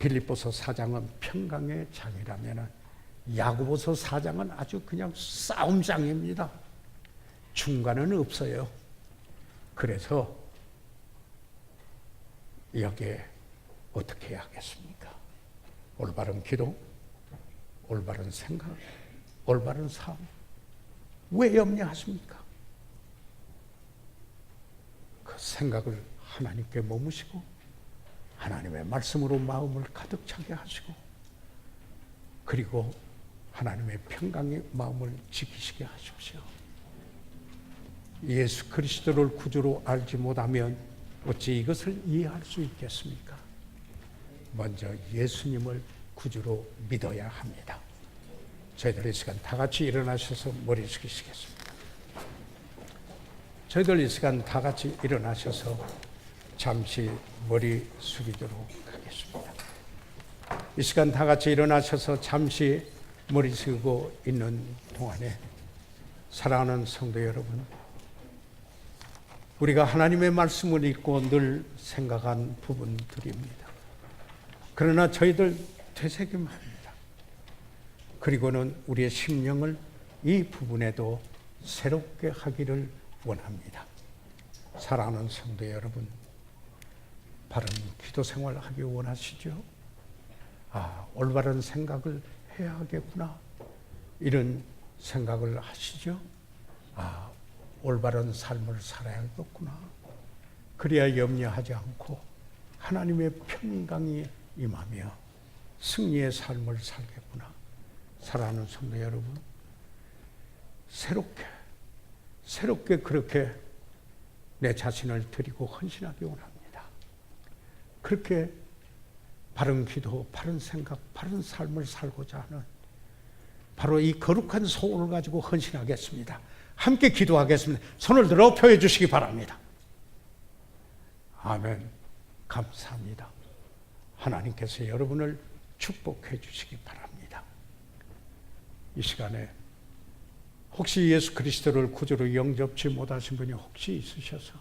빌립보서 4장은 평강의 장이라면 야고보서 4장은 아주 그냥 싸움장입니다. 중간은 없어요. 그래서 여기에 어떻게 해야 하겠습니까? 올바른 기도, 올바른 생각, 올바른 삶. 왜 염려하십니까? 그 생각을 하나님께 머무시고 하나님의 말씀으로 마음을 가득 차게 하시고 그리고 하나님의 평강의 마음을 지키시게 하십시오. 예수 그리스도를 구주로 알지 못하면 어찌 이것을 이해할 수 있겠습니까? 먼저 예수님을 구주로 믿어야 합니다. 저희들 이 시간 다 같이 일어나셔서 머리 숙이시겠습니다. 저희들 이 시간 다 같이 일어나셔서 잠시 머리 숙이도록 하겠습니다. 이 시간 다 같이 일어나셔서 잠시 머리 숙이고 있는 동안에 사랑하는 성도 여러분, 우리가 하나님의 말씀을 읽고 늘 생각한 부분들입니다. 그러나 저희들 되새김합니다. 그리고는 우리의 심령을 이 부분에도 새롭게 하기를 원합니다. 사랑하는 성도 여러분, 바른 기도 생활 하기 원하시죠? 올바른 생각을 해야 하겠구나, 이런 생각을 하시죠? 올바른 삶을 살아야겠구나. 그래야 염려하지 않고 하나님의 평강이 임하며 승리의 삶을 살겠구나. 사랑하는 성도 여러분, 새롭게 그렇게 내 자신을 드리고 헌신하기 원합니다. 그렇게 바른 기도, 바른 생각, 바른 삶을 살고자 하는 바로 이 거룩한 소원을 가지고 헌신하겠습니다. 함께 기도하겠습니다. 손을 들어 펴해 주시기 바랍니다. 아멘. 감사합니다. 하나님께서 여러분을 축복해 주시기 바랍니다. 이 시간에 혹시 예수 그리스도를 구주로 영접지 못하신 분이 혹시 있으셔서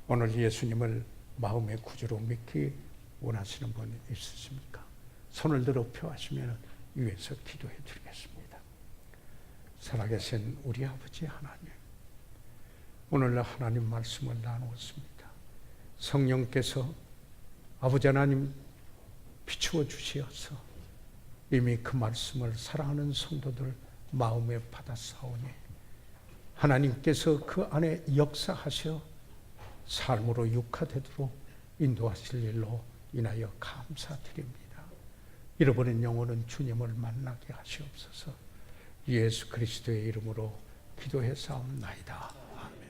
오늘 예수님을 마음의 구주로 믿기 원하시는 분 있으십니까? 손을 들어 펴하시면 위에서 기도해 드리겠습니다. 살아계신 우리 아버지 하나님, 오늘 하나님 말씀을 나누었습니다. 성령께서 아버지 하나님 비추어 주시어서 이미 그 말씀을 사랑하는 성도들 마음에 받아사오니 하나님께서 그 안에 역사하셔 삶으로 육화되도록 인도하실 일로 인하여 감사드립니다. 잃어버린 영혼은 주님을 만나게 하시옵소서. 예수 그리스도의 이름으로 기도해 사옵나이다. 아멘.